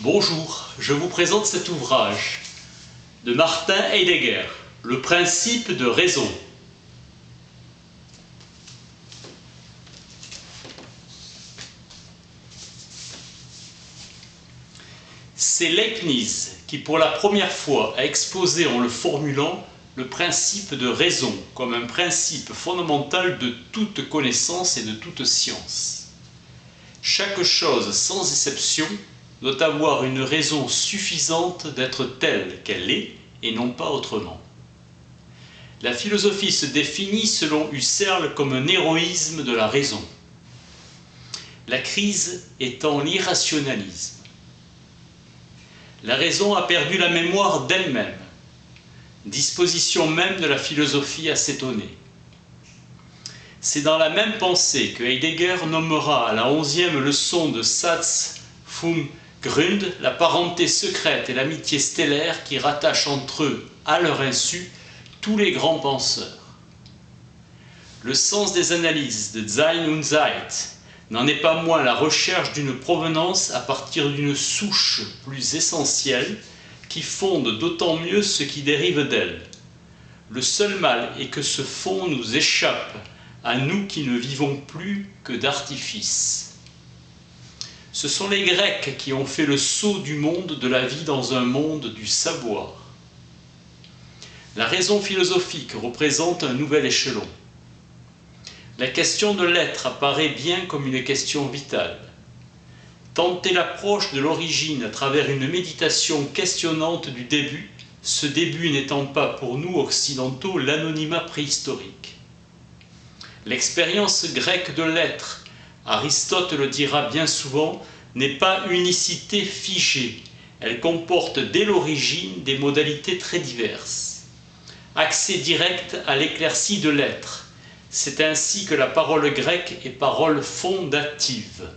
Bonjour, je vous présente cet ouvrage de Martin Heidegger, Le principe de raison. C'est Leibniz qui pour la première fois a exposé en le formulant le principe de raison comme un principe fondamental de toute connaissance et de toute science. Chaque chose sans exception doit avoir une raison suffisante d'être telle qu'elle est et non pas autrement. La philosophie se définit selon Husserl comme un héroïsme de la raison. La crise étant l'irrationalisme. La raison a perdu la mémoire d'elle-même, disposition même de la philosophie à s'étonner. C'est dans la même pensée que Heidegger nommera à la 11e leçon de Satz vom Grund la parenté secrète et l'amitié stellaire qui rattachent entre eux, à leur insu, tous les grands penseurs. Le sens des analyses de Sein und Zeit n'en est pas moins la recherche d'une provenance à partir d'une souche plus essentielle qui fonde d'autant mieux ce qui dérive d'elle. Le seul mal est que ce fond nous échappe, à nous qui ne vivons plus que d'artifice. Ce sont les Grecs qui ont fait le saut du monde de la vie dans un monde du savoir. La raison philosophique représente un nouvel échelon. La question de l'être apparaît bien comme une question vitale. Tenter l'approche de l'origine à travers une méditation questionnante du début, ce début n'étant pas pour nous occidentaux l'anonymat préhistorique. L'expérience grecque de l'être, Aristote le dira bien souvent, n'est pas unicité figée. Elle comporte dès l'origine des modalités très diverses. Accès direct à l'éclaircie de l'être. C'est ainsi que la parole grecque est parole fondative.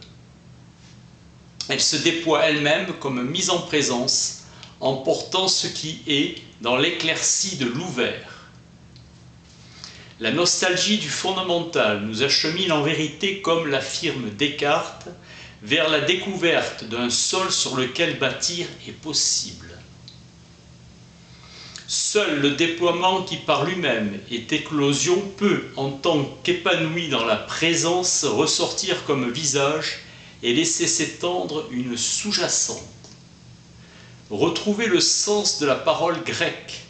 Elle se déploie elle-même comme mise en présence, en portant ce qui est dans l'éclaircie de l'ouvert. La nostalgie du fondamental nous achemine en vérité, comme l'affirme Descartes, vers la découverte d'un sol sur lequel bâtir est possible. Seul le déploiement qui par lui-même est éclosion peut, en tant qu'épanoui dans la présence, ressortir comme visage et laisser s'étendre une sous-jacente. Retrouver le sens de la parole grecque,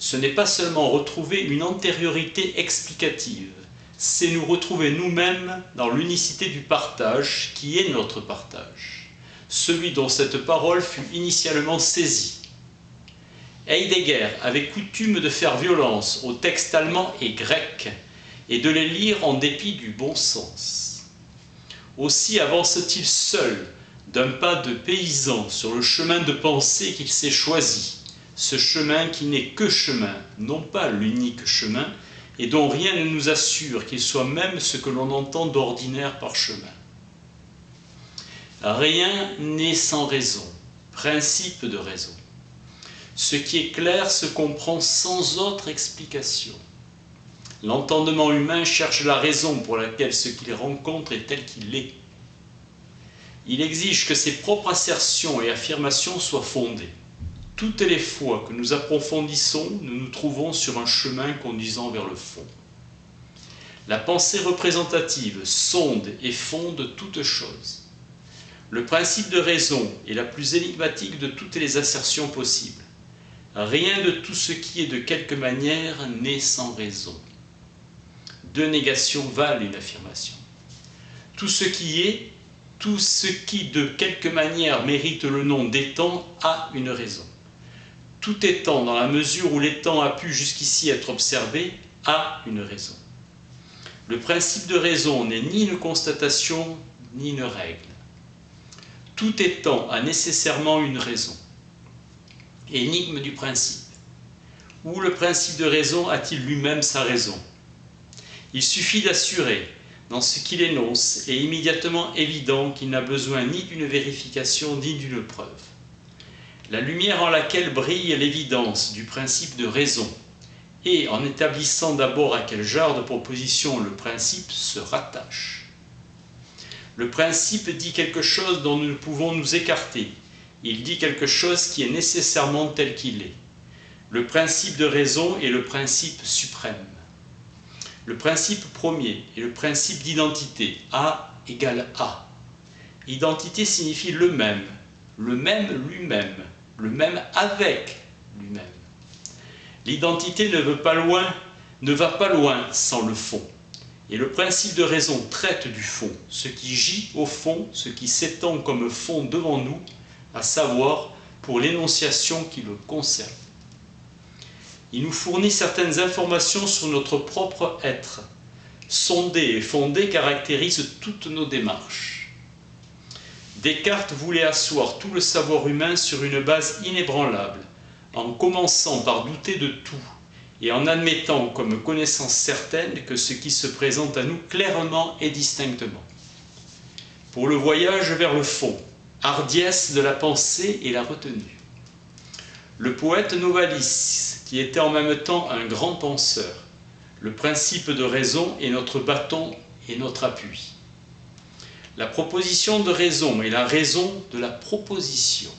ce n'est pas seulement retrouver une antériorité explicative, c'est nous retrouver nous-mêmes dans l'unicité du partage qui est notre partage, celui dont cette parole fut initialement saisie. Heidegger avait coutume de faire violence aux textes allemands et grecs et de les lire en dépit du bon sens. Aussi avance-t-il seul d'un pas de paysan sur le chemin de pensée qu'il s'est choisi, ce chemin qui n'est que chemin, non pas l'unique chemin, et dont rien ne nous assure qu'il soit même ce que l'on entend d'ordinaire par chemin. Rien n'est sans raison, principe de raison. Ce qui est clair se comprend sans autre explication. L'entendement humain cherche la raison pour laquelle ce qu'il rencontre est tel qu'il est. Il exige que ses propres assertions et affirmations soient fondées. Toutes les fois que nous approfondissons, nous nous trouvons sur un chemin conduisant vers le fond. La pensée représentative sonde et fonde toutes choses. Le principe de raison est la plus énigmatique de toutes les assertions possibles. Rien de tout ce qui est de quelque manière n'est sans raison. Deux négations valent une affirmation. Tout ce qui est, tout ce qui de quelque manière mérite le nom d'étant a une raison. Tout étant, dans la mesure où l'étant a pu jusqu'ici être observé, a une raison. Le principe de raison n'est ni une constatation, ni une règle. Tout étant a nécessairement une raison. Énigme du principe. Où le principe de raison a-t-il lui-même sa raison? Il suffit d'assurer, dans ce qu'il énonce, est immédiatement évident qu'il n'a besoin ni d'une vérification ni d'une preuve. La lumière en laquelle brille l'évidence du principe de raison, et en établissant d'abord à quel genre de proposition le principe se rattache. Le principe dit quelque chose dont nous ne pouvons nous écarter, Il dit quelque chose qui est nécessairement tel qu'il est. Le principe de raison est le principe suprême. Le principe premier est le principe d'identité. A égale A. Identité signifie le même lui-même, le même avec lui-même. L'identité ne va pas loin sans le fond. Et le principe de raison traite du fond, ce qui gît au fond, ce qui s'étend comme fond devant nous, à savoir pour l'énonciation qui le concerne. Il nous fournit certaines informations sur notre propre être. Sonder et fonder caractérisent toutes nos démarches. Descartes voulait asseoir tout le savoir humain sur une base inébranlable, en commençant par douter de tout, et en admettant comme connaissance certaine que ce qui se présente à nous clairement et distinctement. Pour le voyage vers le fond, hardiesse de la pensée et la retenue. Le poète Novalis, qui était en même temps un grand penseur, le principe de raison est notre bâton et notre appui. La proposition de raison est la raison de la proposition.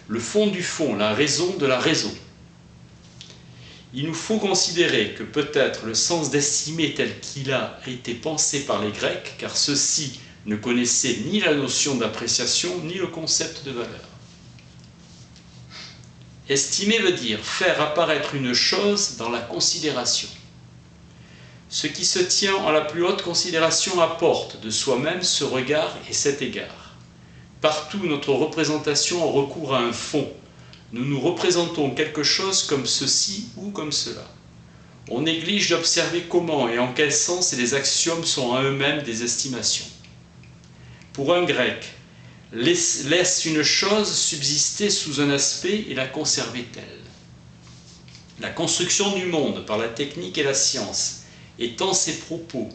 Le fond du fond, la raison de la raison. Il nous faut considérer que peut-être le sens d'estimer tel qu'il a été pensé par les Grecs, car ceux-ci ne connaissaient ni la notion d'appréciation ni le concept de valeur. Estimer veut dire faire apparaître une chose dans la considération. Ce qui se tient en la plus haute considération apporte de soi-même ce regard et cet égard. Partout notre représentation a recours à un fond. Nous nous représentons quelque chose comme ceci ou comme cela. On néglige d'observer comment et en quel sens les axiomes sont en eux-mêmes des estimations. Pour un grec, laisse une chose subsister sous un aspect et la conserver telle. La construction du monde par la technique et la science étend ses propos,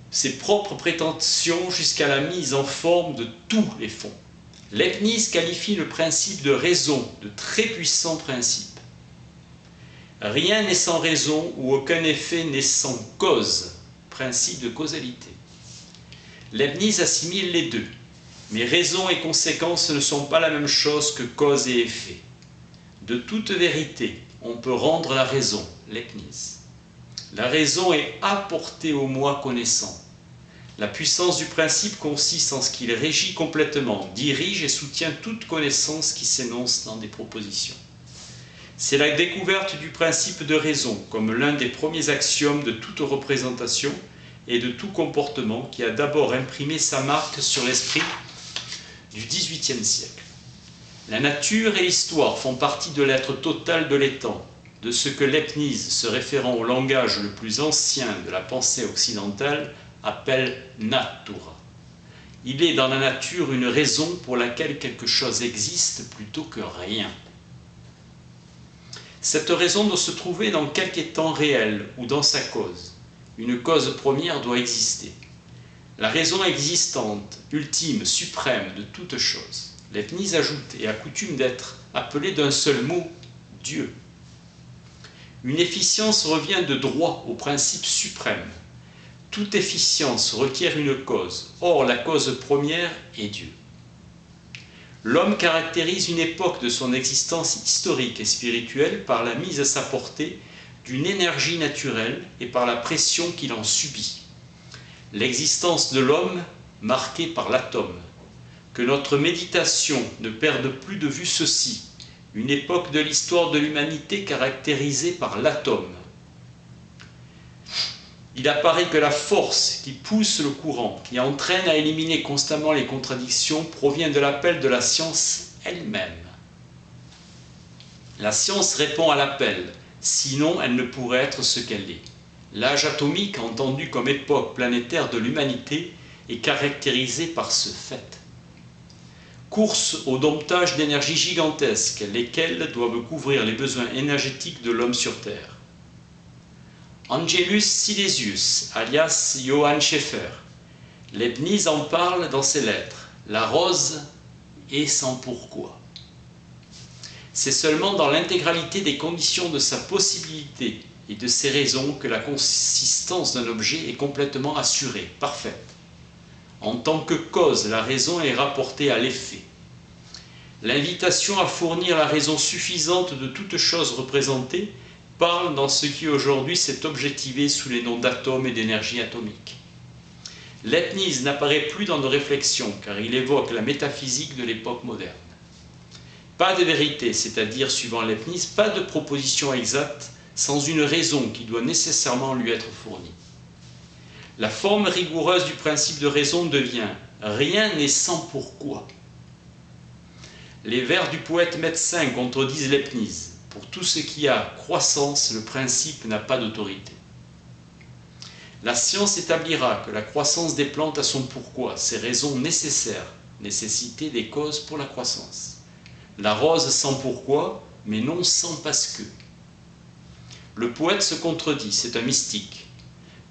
ses propres prétentions jusqu'à la mise en forme de tous les fonds. Leibniz qualifie le principe de raison de très puissant principe. Rien n'est sans raison ou aucun effet n'est sans cause, principe de causalité. Leibniz assimile les deux, mais raison et conséquence ne sont pas la même chose que cause et effet. De toute vérité, on peut rendre la raison, Leibniz. La raison est apportée au moi connaissant. La puissance du principe consiste en ce qu'il régit complètement, dirige et soutient toute connaissance qui s'énonce dans des propositions. C'est la découverte du principe de raison comme l'un des premiers axiomes de toute représentation et de tout comportement qui a d'abord imprimé sa marque sur l'esprit du XVIIIe siècle. La nature et l'histoire font partie de l'être total de l'étang, de ce que Leibniz, se référant au langage le plus ancien de la pensée occidentale, appelle natura. Il est dans la nature une raison pour laquelle quelque chose existe plutôt que rien. Cette raison doit se trouver dans quelque étant réel ou dans sa cause. Une cause première doit exister. La raison existante, ultime, suprême de toute chose. Leibniz ajoute et a coutume d'être appelé d'un seul mot, Dieu. Une efficience revient de droit au principe suprême. Toute efficience requiert une cause. Or, la cause première est Dieu. L'homme caractérise une époque de son existence historique et spirituelle par la mise à sa portée d'une énergie naturelle et par la pression qu'il en subit. L'existence de l'homme marquée par l'atome. Que notre méditation ne perde plus de vue ceci, une époque de l'histoire de l'humanité caractérisée par l'atome. Il apparaît que la force qui pousse le courant, qui entraîne à éliminer constamment les contradictions, provient de l'appel de la science elle-même. La science répond à l'appel, sinon elle ne pourrait être ce qu'elle est. L'âge atomique, entendu comme époque planétaire de l'humanité, est caractérisé par ce fait. Course au domptage d'énergies gigantesques, lesquelles doivent couvrir les besoins énergétiques de l'homme sur Terre. Angelus Silesius, alias Johann Schäfer. Leibniz en parle dans ses lettres. La rose est sans pourquoi. C'est seulement dans l'intégralité des conditions de sa possibilité et de ses raisons que la consistance d'un objet est complètement assurée, parfaite. En tant que cause, la raison est rapportée à l'effet. L'invitation à fournir la raison suffisante de toute chose représentée parle dans ce qui aujourd'hui s'est objectivé sous les noms d'atomes et d'énergie atomique. Leibniz n'apparaît plus dans nos réflexions car il évoque la métaphysique de l'époque moderne. Pas de vérité, c'est-à-dire, suivant Leibniz, pas de proposition exacte sans une raison qui doit nécessairement lui être fournie. La forme rigoureuse du principe de raison devient « rien n'est sans pourquoi ». Les vers du poète médecin contredisent Leibniz. Pour tout ce qui a croissance, le principe n'a pas d'autorité. La science établira que la croissance des plantes a son pourquoi, ses raisons nécessaires, nécessité des causes pour la croissance. La rose sans pourquoi, mais non sans parce que. Le poète se contredit, c'est un mystique.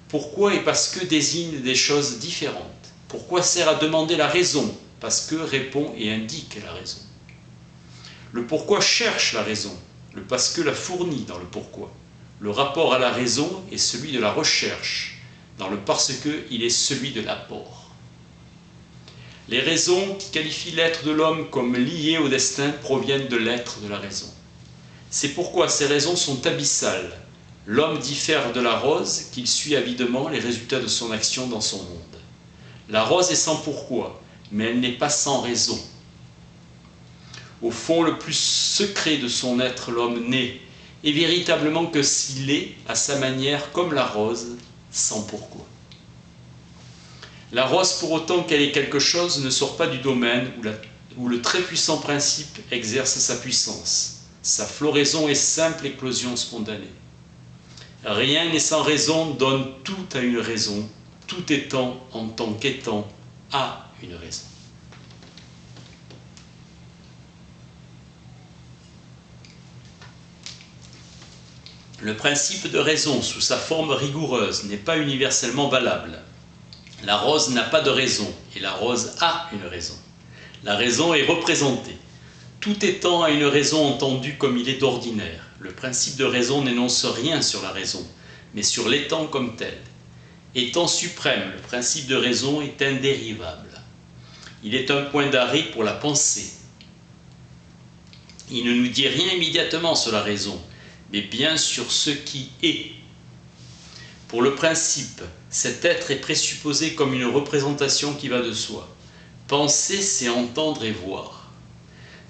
Pourquoi et parce que désignent des choses différentes. Pourquoi sert à demander la raison, parce que répond et indique la raison. Le pourquoi cherche la raison, le parce que la fournit dans le pourquoi. Le rapport à la raison est celui de la recherche, dans le parce que il est celui de l'apport. Les raisons qui qualifient l'être de l'homme comme lié au destin proviennent de l'être de la raison. C'est pourquoi ces raisons sont abyssales. L'homme diffère de la rose, qu'il suit avidement les résultats de son action dans son monde. La rose est sans pourquoi, mais elle n'est pas sans raison. Au fond, le plus secret de son être, l'homme n'est, et véritablement que s'il est, à sa manière, comme la rose, sans pourquoi. La rose, pour autant qu'elle ait quelque chose, ne sort pas du domaine où le très puissant principe exerce sa puissance. Sa floraison est simple éclosion spontanée. Rien n'est sans raison, donne tout à une raison, tout étant en tant qu'étant a une raison. Le principe de raison, sous sa forme rigoureuse, n'est pas universellement valable. La rose n'a pas de raison, et la rose a une raison. La raison est représentée. Tout étant a une raison entendue comme il est d'ordinaire. Le principe de raison n'énonce rien sur la raison, mais sur l'étant comme tel. Étant suprême, le principe de raison est indérivable. Il est un point d'arrêt pour la pensée. Il ne nous dit rien immédiatement sur la raison, mais bien sur ce qui est. Pour le principe, cet être est présupposé comme une représentation qui va de soi. Penser, c'est entendre et voir.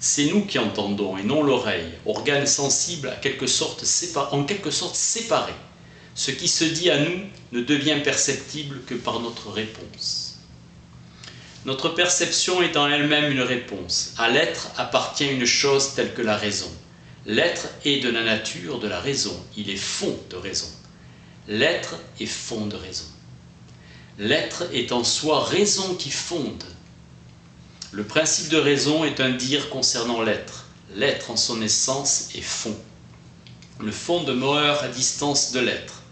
C'est nous qui entendons et non l'oreille, organe sensible en quelque sorte séparé. Ce qui se dit à nous ne devient perceptible que par notre réponse. Notre perception est en elle-même une réponse. À l'être appartient une chose telle que la raison. L'être est de la nature de la raison, il est fond de raison. L'être est fond de raison. L'être est en soi raison qui fonde. Le principe de raison est un dire concernant l'être. L'être en son essence est fond. Le fond demeure à distance de l'être.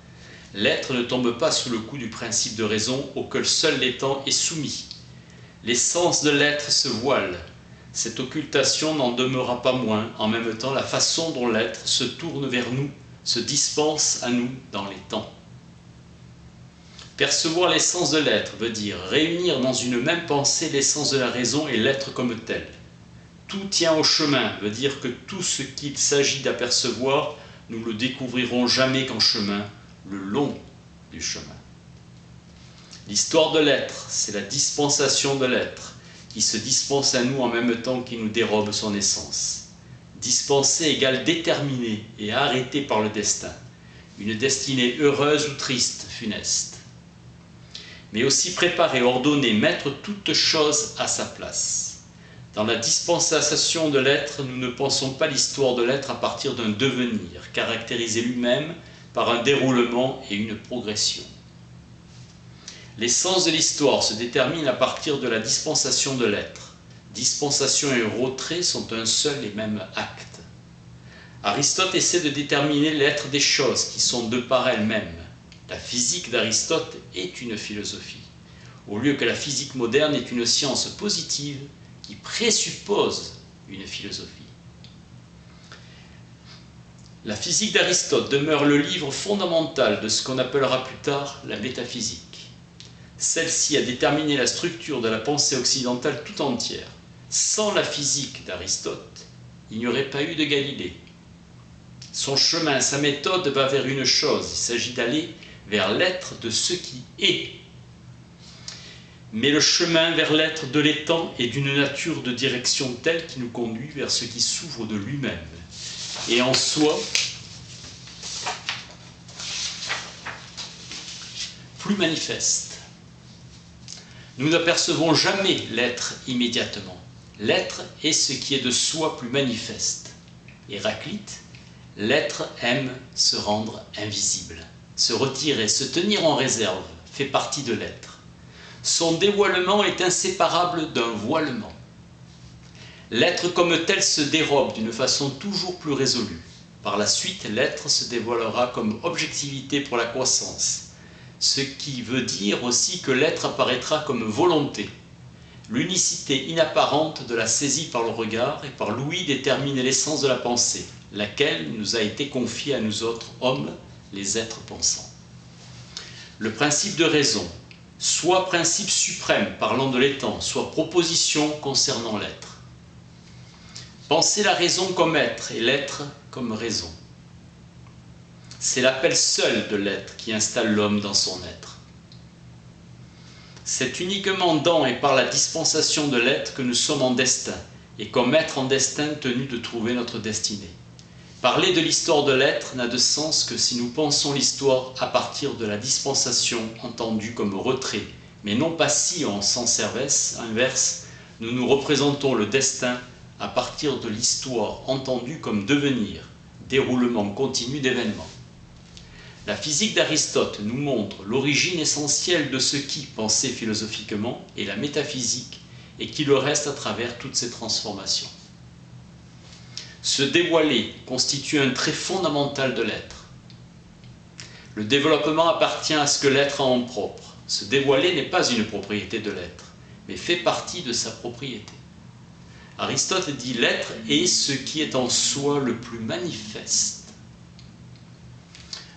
L'être ne tombe pas sous le coup du principe de raison auquel seul l'étant est soumis. L'essence de l'être se voile. Cette occultation n'en demeura pas moins, en même temps, la façon dont l'être se tourne vers nous, se dispense à nous dans les temps. Percevoir l'essence de l'être veut dire réunir dans une même pensée l'essence de la raison et l'être comme tel. Tout tient au chemin veut dire que tout ce qu'il s'agit d'apercevoir, nous le découvrirons jamais qu'en chemin, le long du chemin. L'histoire de l'être, c'est la dispensation de l'être, qui se dispense à nous en même temps qu'il nous dérobe son essence. Dispenser égale déterminer et arrêter par le destin, une destinée heureuse ou triste, funeste. Mais aussi préparer, ordonner, mettre toute chose à sa place. Dans la dispensation de l'être, nous ne pensons pas l'histoire de l'être à partir d'un devenir, caractérisé lui-même par un déroulement et une progression. L'essence de l'histoire se détermine à partir de la dispensation de l'être. Dispensation et retrait sont un seul et même acte. Aristote essaie de déterminer l'être des choses qui sont de par elles-mêmes. La physique d'Aristote est une philosophie, au lieu que la physique moderne est une science positive qui présuppose une philosophie. La physique d'Aristote demeure le livre fondamental de ce qu'on appellera plus tard la métaphysique. Celle-ci a déterminé la structure de la pensée occidentale tout entière. Sans la physique d'Aristote, il n'y aurait pas eu de Galilée. Son chemin, sa méthode va vers une chose, il s'agit d'aller vers l'être de ce qui est. Mais le chemin vers l'être de l'étant est d'une nature de direction telle qui nous conduit vers ce qui s'ouvre de lui-même. Et en soi, plus manifeste. Nous n'apercevons jamais l'être immédiatement. L'être est ce qui est de soi plus manifeste. Héraclite, l'être aime se rendre invisible. Se retirer, se tenir en réserve, fait partie de l'être. Son dévoilement est inséparable d'un voilement. L'être comme tel se dérobe d'une façon toujours plus résolue. Par la suite, l'être se dévoilera comme objectivité pour la croissance, ce qui veut dire aussi que l'être apparaîtra comme volonté. L'unicité inapparente de la saisie par le regard et par l'ouïe détermine l'essence de la pensée, laquelle nous a été confiée à nous autres hommes, les êtres pensants. Le principe de raison, soit principe suprême parlant de l'étant, soit proposition concernant l'être. Penser la raison comme être et l'être comme raison. C'est l'appel seul de l'être qui installe l'homme dans son être. C'est uniquement dans et par la dispensation de l'être que nous sommes en destin, et comme être en destin tenu de trouver notre destinée. Parler de l'histoire de l'être n'a de sens que si nous pensons l'histoire à partir de la dispensation entendue comme retrait, mais non pas si en sens inverse, nous nous représentons le destin à partir de l'histoire entendue comme devenir, déroulement continu d'événements. La physique d'Aristote nous montre l'origine essentielle de ce qui, pensé philosophiquement, est la métaphysique et qui le reste à travers toutes ces transformations. Se dévoiler constitue un trait fondamental de l'être. Le développement appartient à ce que l'être a en propre. Se dévoiler n'est pas une propriété de l'être, mais fait partie de sa propriété. Aristote dit l'être est ce qui est en soi le plus manifeste.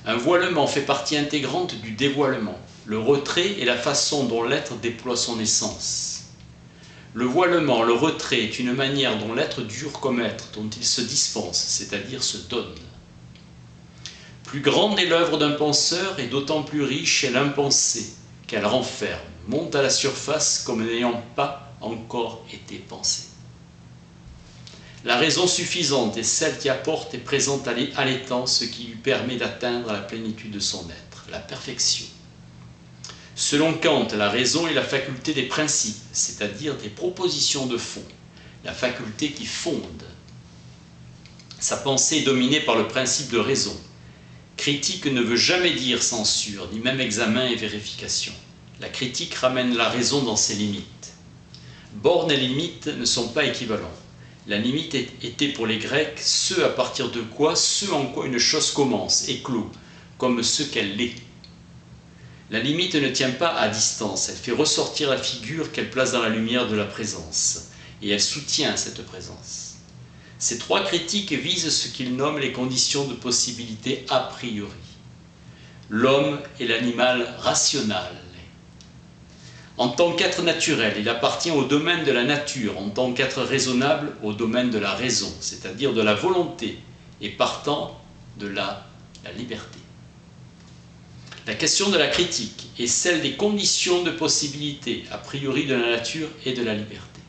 Un voilement fait partie intégrante du dévoilement. Le retrait est la façon dont l'être déploie son essence. Le voilement, le retrait est une manière dont l'être dure comme être, dont il se dispense, c'est-à-dire se donne. Plus grande est l'œuvre d'un penseur et d'autant plus riche est l'impensé qu'elle renferme, monte à la surface comme n'ayant pas encore été pensée. La raison suffisante est celle qui apporte et présente à l'étant ce qui lui permet d'atteindre la plénitude de son être, la perfection. Selon Kant, la raison est la faculté des principes, c'est-à-dire des propositions de fond, la faculté qui fonde. Sa pensée est dominée par le principe de raison. Critique ne veut jamais dire censure, ni même examen et vérification. La critique ramène la raison dans ses limites. Borne et limite ne sont pas équivalents. La limite était pour les Grecs ce à partir de quoi, ce en quoi une chose commence, éclot, comme ce qu'elle est. La limite ne tient pas à distance, elle fait ressortir la figure qu'elle place dans la lumière de la présence, et elle soutient cette présence. Ces trois critiques visent ce qu'ils nomment les conditions de possibilité a priori. L'homme est l'animal rationnel. En tant qu'être naturel, il appartient au domaine de la nature, en tant qu'être raisonnable, au domaine de la raison, c'est-à-dire de la volonté, et partant de la liberté. La question de la critique est celle des conditions de possibilité, a priori de la nature et de la liberté.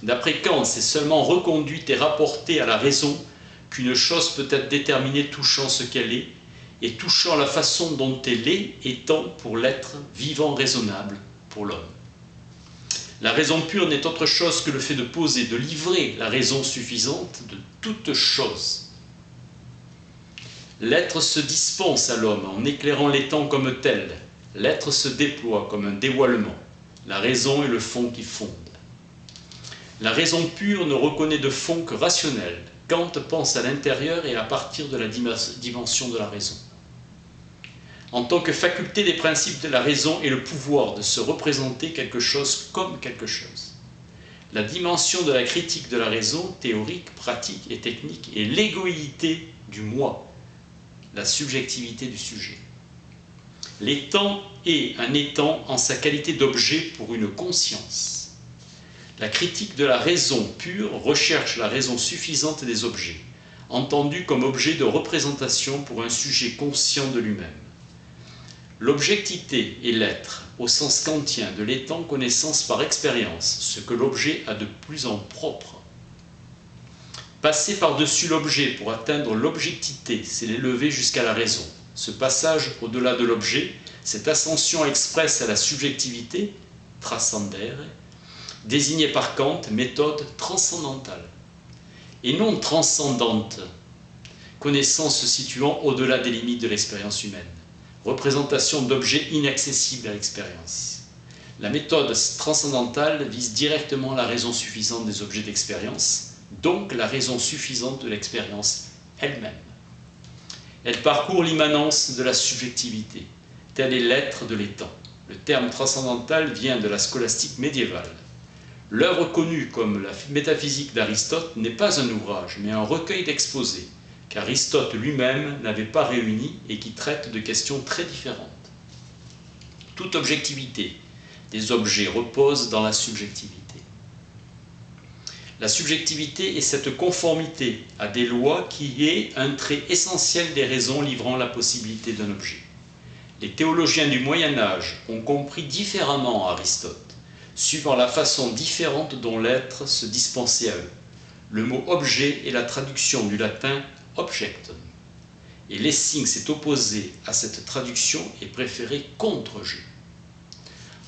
D'après Kant, c'est seulement reconduite et rapportée à la raison qu'une chose peut être déterminée touchant ce qu'elle est, et touchant la façon dont elle est, étant pour l'être vivant raisonnable pour l'homme. La raison pure n'est autre chose que le fait de poser, de livrer la raison suffisante de toute chose. L'être se dispense à l'homme en éclairant l'étant comme tel. L'être se déploie comme un dévoilement. La raison est le fond qui fonde. La raison pure ne reconnaît de fond que rationnel. Kant pense à l'intérieur et à partir de la dimension de la raison. En tant que faculté des principes de la raison est le pouvoir de se représenter quelque chose comme quelque chose. La dimension de la critique de la raison, théorique, pratique et technique, est l'égoïté du moi, la subjectivité du sujet. L'étant est un étant en sa qualité d'objet pour une conscience. La critique de la raison pure recherche la raison suffisante des objets, entendus comme objets de représentation pour un sujet conscient de lui-même. L'objectivité est l'être, au sens kantien de l'étant connaissance par expérience, ce que l'objet a de plus en propre. Passer par-dessus l'objet pour atteindre l'objectivité, c'est l'élever jusqu'à la raison. Ce passage au-delà de l'objet, cette ascension expresse à la subjectivité, transcendere, désignée par Kant méthode transcendantale, et non transcendante, connaissance se situant au-delà des limites de l'expérience humaine, représentation d'objets inaccessibles à l'expérience. La méthode transcendantale vise directement la raison suffisante des objets d'expérience, donc la raison suffisante de l'expérience elle-même. Elle parcourt l'immanence de la subjectivité, tel est l'être de l'étant. Le terme transcendantal vient de la scolastique médiévale. L'œuvre connue comme la métaphysique d'Aristote n'est pas un ouvrage, mais un recueil d'exposés, qu'Aristote lui-même n'avait pas réuni et qui traite de questions très différentes. Toute objectivité des objets repose dans la subjectivité. La subjectivité est cette conformité à des lois qui est un trait essentiel des raisons livrant la possibilité d'un objet. Les théologiens du Moyen-Âge ont compris différemment Aristote, suivant la façon différente dont l'être se dispensait à eux. Le mot objet est la traduction du latin objectum. Et Lessing s'est opposé à cette traduction et préféré contre-jeu.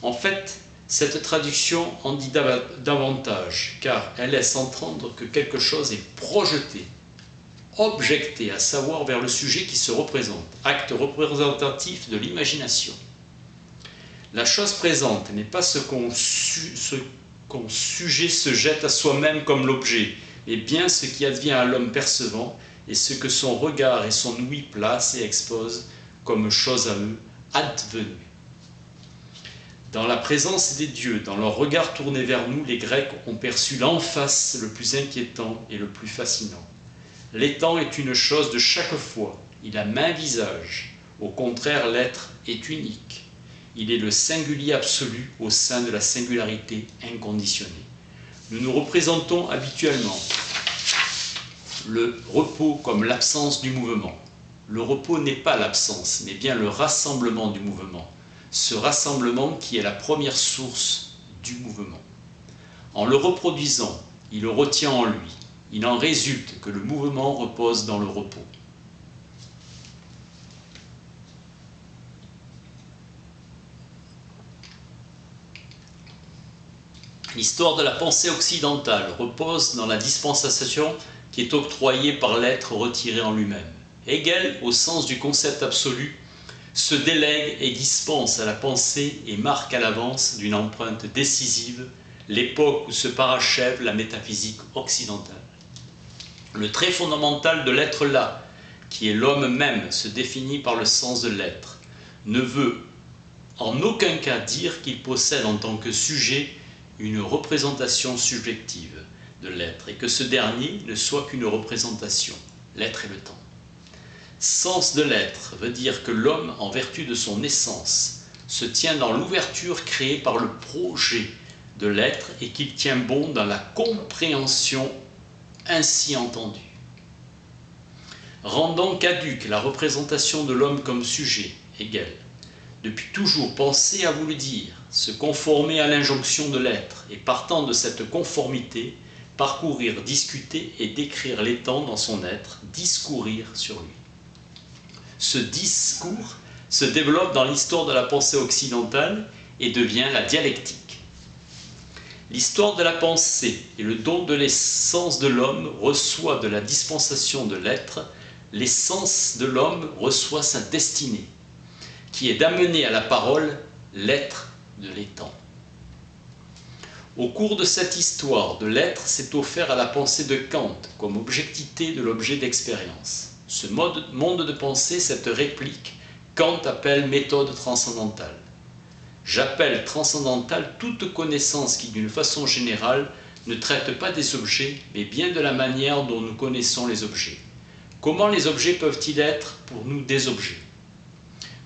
En fait, cette traduction en dit davantage, car elle laisse entendre que quelque chose est projeté, objecté, à savoir vers le sujet qui se représente, acte représentatif de l'imagination. La chose présente n'est pas ce qu'un sujet se jette à soi-même comme l'objet, mais bien ce qui advient à l'homme percevant et ce que son regard et son ouïe placent et exposent comme chose à eux, advenue. Dans la présence des dieux, dans leur regard tourné vers nous, les Grecs ont perçu l'emphase le plus inquiétant et le plus fascinant. L'étant est une chose de chaque fois, il a maints visages. Au contraire, l'être est unique. Il est le singulier absolu au sein de la singularité inconditionnée. Nous nous représentons habituellement le repos comme l'absence du mouvement. Le repos n'est pas l'absence, mais bien le rassemblement du mouvement. Ce rassemblement qui est la première source du mouvement. En le reproduisant, il le retient en lui. Il en résulte que le mouvement repose dans le repos. L'histoire de la pensée occidentale repose dans la dispensation qui est octroyée par l'être retiré en lui-même. Hegel, au sens du concept absolu, se délègue et dispense à la pensée et marque à l'avance d'une empreinte décisive l'époque où se parachève la métaphysique occidentale. Le trait fondamental de l'être là, qui est l'homme même, se définit par le sens de l'être, ne veut en aucun cas dire qu'il possède en tant que sujet une représentation subjective de l'être et que ce dernier ne soit qu'une représentation. L'être est le temps. Sens de l'être veut dire que l'homme, en vertu de son essence, se tient dans l'ouverture créée par le projet de l'être et qu'il tient bon dans la compréhension ainsi entendue. Rendant caduque la représentation de l'homme comme sujet, Hegel, depuis toujours penser a voulu dire se conformer à l'injonction de l'être et partant de cette conformité, parcourir, discuter et décrire l'étant dans son être, discourir sur lui. Ce discours se développe dans l'histoire de la pensée occidentale et devient la dialectique. L'histoire de la pensée et le don de l'essence de l'homme reçoit de la dispensation de l'être, l'essence de l'homme reçoit sa destinée, qui est d'amener à la parole l'être de l'étant. Au cours de cette histoire de l'être s'est offert à la pensée de Kant comme objectivité de l'objet d'expérience. Ce monde de pensée, cette réplique, Kant appelle méthode transcendantale. J'appelle transcendantale toute connaissance qui, d'une façon générale, ne traite pas des objets, mais bien de la manière dont nous connaissons les objets. Comment les objets peuvent-ils être pour nous des objets?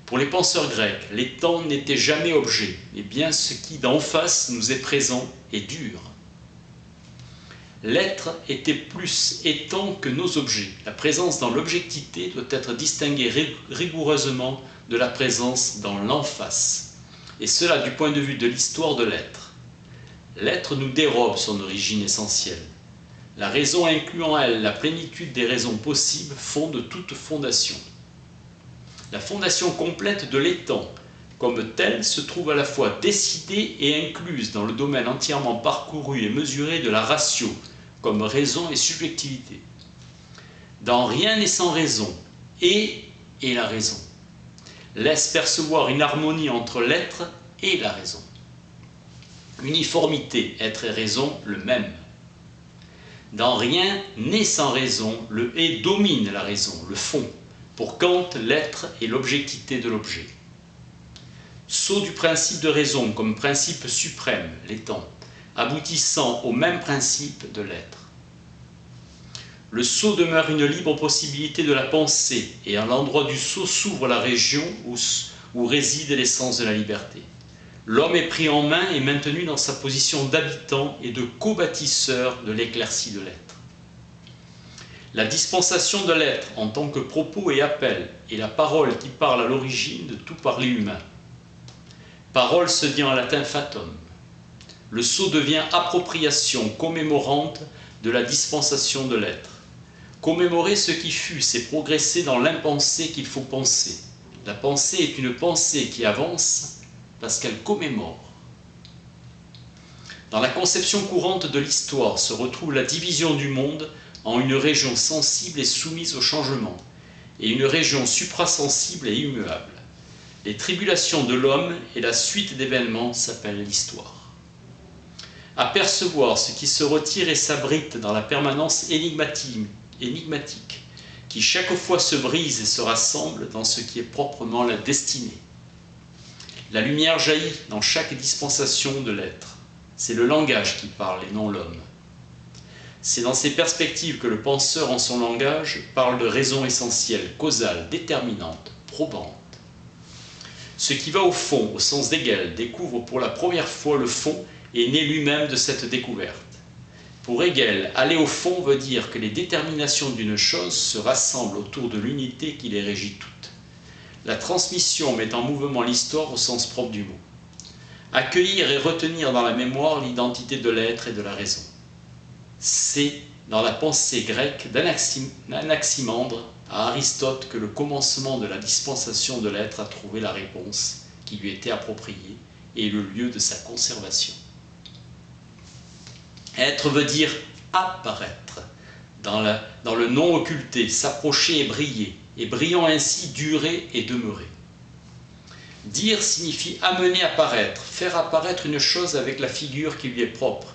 Pour les penseurs grecs, l'étant n'était jamais objet, mais bien ce qui d'en face nous est présent et dur. L'être était plus étant que nos objets. La présence dans l'objectivité doit être distinguée rigoureusement de la présence dans l'en-face. Et cela du point de vue de l'histoire de l'être. L'être nous dérobe son origine essentielle. La raison inclut en elle la plénitude des raisons possibles, fonde toute fondation. La fondation complète de l'étant, comme telle, se trouve à la fois décidée et incluse dans le domaine entièrement parcouru et mesuré de la ratio, comme raison et subjectivité. Dans rien n'est sans raison, et la raison. Laisse percevoir une harmonie entre l'être et la raison. Uniformité, être et raison, le même. Dans rien n'est sans raison, le et domine la raison, le fond. Pour Kant, l'être est l'objectivité de l'objet. Saut du principe de raison comme principe suprême, l'étant, aboutissant au même principe de l'être. Le sceau demeure une libre possibilité de la pensée, et à l'endroit du sceau s'ouvre la région où réside l'essence de la liberté. L'homme est pris en main et maintenu dans sa position d'habitant et de co-bâtisseur de l'éclaircie de l'être. La dispensation de l'être en tant que propos et appel est la parole qui parle à l'origine de tout parler humain. Parole se dit en latin fatum. Le sceau devient appropriation commémorante de la dispensation de l'être. Commémorer ce qui fut, c'est progresser dans l'impensé qu'il faut penser. La pensée est une pensée qui avance parce qu'elle commémore. Dans la conception courante de l'histoire se retrouve la division du monde en une région sensible et soumise au changement, et une région suprasensible et immuable. Les tribulations de l'homme et la suite d'événements s'appellent l'histoire. Apercevoir ce qui se retire et s'abrite dans la permanence énigmatique, qui chaque fois se brise et se rassemble dans ce qui est proprement la destinée. La lumière jaillit dans chaque dispensation de l'être. C'est le langage qui parle et non l'homme. C'est dans ces perspectives que le penseur en son langage parle de raison essentielle, causale, déterminante, probante. Ce qui va au fond, au sens d'Hegel, découvre pour la première fois le fond et naît lui-même de cette découverte. Pour Hegel, aller au fond veut dire que les déterminations d'une chose se rassemblent autour de l'unité qui les régit toutes. La transmission met en mouvement l'histoire au sens propre du mot. Accueillir et retenir dans la mémoire l'identité de l'être et de la raison. C'est dans la pensée grecque d'Anaximandre à Aristote que le commencement de la dispensation de l'être a trouvé la réponse qui lui était appropriée et le lieu de sa conservation. Être veut dire apparaître, dans le non occulté, s'approcher et brillant ainsi durer et demeurer. Dire signifie amener à paraître, faire apparaître une chose avec la figure qui lui est propre.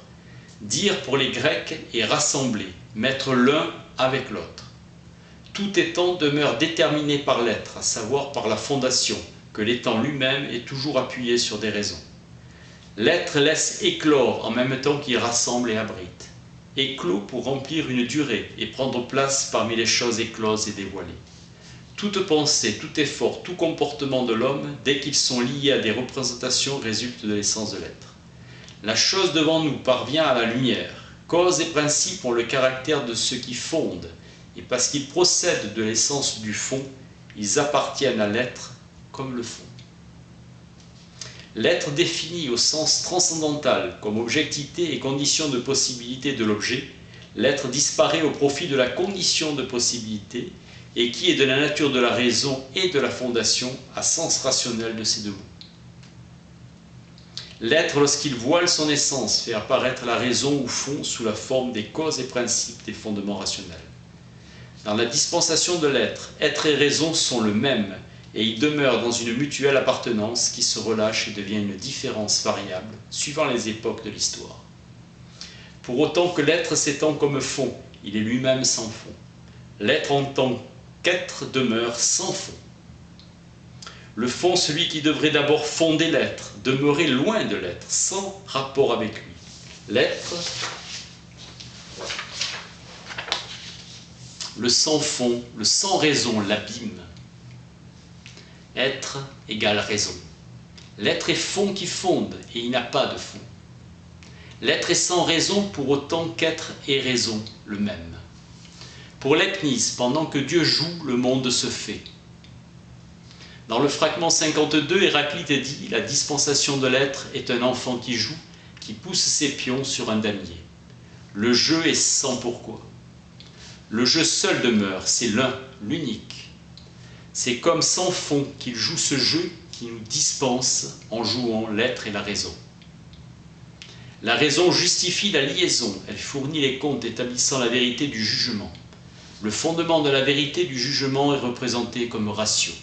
Dire pour les Grecs est rassembler, mettre l'un avec l'autre. Tout étant demeure déterminé par l'être, à savoir par la fondation, que l'étant lui-même est toujours appuyé sur des raisons. L'être laisse éclore en même temps qu'il rassemble et abrite. Éclos pour remplir une durée et prendre place parmi les choses écloses et dévoilées. Toute pensée, tout effort, tout comportement de l'homme, dès qu'ils sont liés à des représentations, résulte de l'essence de l'être. La chose devant nous parvient à la lumière. Cause et principe ont le caractère de ceux qui fondent, et parce qu'ils procèdent de l'essence du fond, ils appartiennent à l'être comme le fond. L'être défini au sens transcendantal comme objectivité et condition de possibilité de l'objet, l'être disparaît au profit de la condition de possibilité et qui est de la nature de la raison et de la fondation à sens rationnel de ces deux mots. L'être, lorsqu'il voile son essence, fait apparaître la raison ou fond sous la forme des causes et principes des fondements rationnels. Dans la dispensation de l'être, être et raison sont le même, et ils demeurent dans une mutuelle appartenance qui se relâche et devient une différence variable, suivant les époques de l'histoire. Pour autant que l'être s'étend comme fond, il est lui-même sans fond. L'être en tant qu'être demeure sans fond. Le fond, celui qui devrait d'abord fonder l'être, demeurer loin de l'être, sans rapport avec lui. L'être, le sans fond, le sans raison l'abîme. Être égale raison. L'être est fond qui fonde et il n'a pas de fond. L'être est sans raison pour autant qu'être et raison le même. Pour Leibniz, pendant que Dieu joue, le monde se fait. Dans le fragment 52, Héraclite dit « La dispensation de l'être est un enfant qui joue, qui pousse ses pions sur un damier. Le jeu est sans pourquoi. Le jeu seul demeure, c'est l'un, l'unique. C'est comme sans fond qu'il joue ce jeu qui nous dispense en jouant l'être et la raison. La raison justifie la liaison, elle fournit les comptes établissant la vérité du jugement. Le fondement de la vérité du jugement est représenté comme ratio.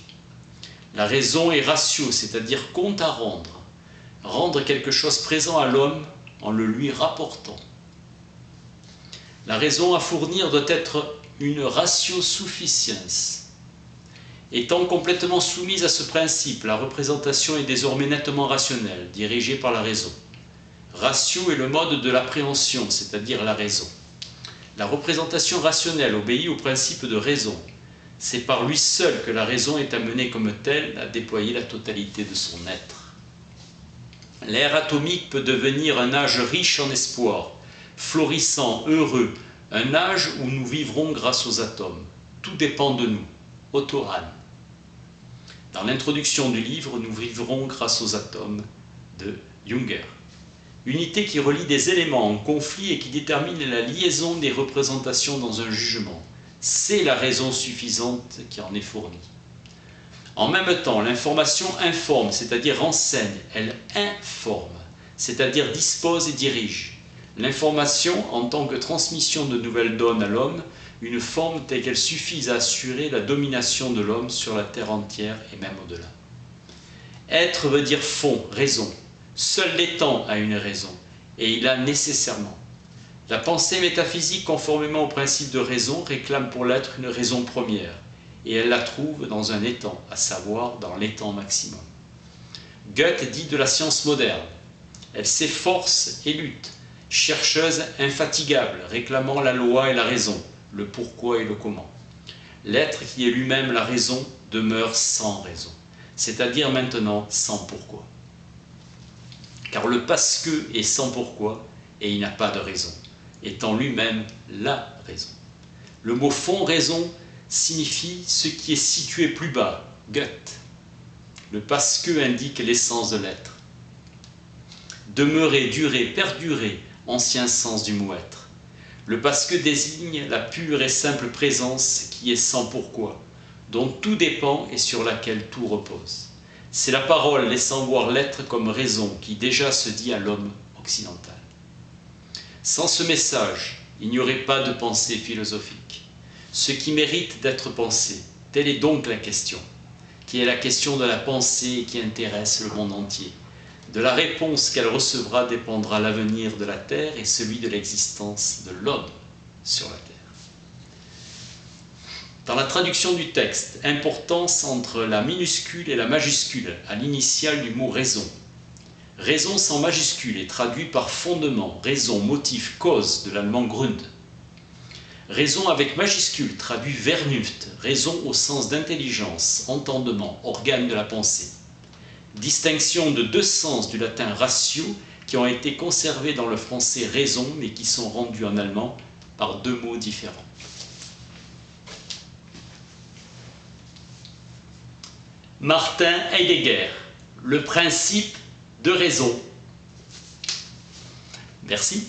La raison est ratio, c'est-à-dire compte à rendre. Rendre quelque chose présent à l'homme en le lui rapportant. La raison à fournir doit être une ratio sufficiens. Étant complètement soumise à ce principe, la représentation est désormais nettement rationnelle, dirigée par la raison. Ratio est le mode de l'appréhension, c'est-à-dire la raison. La représentation rationnelle obéit au principe de raison. C'est par lui seul que la raison est amenée comme telle à déployer la totalité de son être. L'ère atomique peut devenir un âge riche en espoir, florissant, heureux, un âge où nous vivrons grâce aux atomes. Tout dépend de nous. Otto Hahn. Dans l'introduction du livre, nous vivrons grâce aux atomes de Junger. Unité qui relie des éléments en conflit et qui détermine la liaison des représentations dans un jugement. C'est la raison suffisante qui en est fournie. En même temps, l'information informe, c'est-à-dire enseigne, elle informe, c'est-à-dire dispose et dirige. L'information en tant que transmission de nouvelles donne à l'homme une forme telle qu'elle suffise à assurer la domination de l'homme sur la terre entière et même au-delà. Être veut dire fond, raison. Seul l'étant a une raison, et il a nécessairement. La pensée métaphysique, conformément au principe de raison, réclame pour l'être une raison première, et elle la trouve dans un étant, à savoir dans l'étant maximum. Goethe dit de la science moderne, elle s'efforce et lutte, chercheuse infatigable, réclamant la loi et la raison, le pourquoi et le comment. L'être qui est lui-même la raison demeure sans raison, c'est-à-dire maintenant sans pourquoi. Car le parce que est sans pourquoi et il n'a pas de raison, étant lui-même la raison. Le mot fond raison signifie ce qui est situé plus bas, Goethe. Le parce que indique l'essence de l'être. Demeurer, durer, perdurer, ancien sens du mot être. Le parce que désigne la pure et simple présence qui est sans pourquoi, dont tout dépend et sur laquelle tout repose. C'est la parole laissant voir l'être comme raison qui déjà se dit à l'homme occidental. Sans ce message, il n'y aurait pas de pensée philosophique. Ce qui mérite d'être pensé, telle est donc la question, qui est la question de la pensée et qui intéresse le monde entier. De la réponse qu'elle recevra dépendra l'avenir de la Terre et celui de l'existence de l'homme sur la Terre. Dans la traduction du texte, importance entre la minuscule et la majuscule à l'initiale du mot raison. Raison sans majuscule est traduit par fondement, raison, motif, cause de l'allemand Grund. Raison avec majuscule traduit Vernunft, raison au sens d'intelligence, entendement, organe de la pensée. Distinction de deux sens du latin ratio qui ont été conservés dans le français raison mais qui sont rendus en allemand par deux mots différents. Martin Heidegger, le principe de raison. Merci.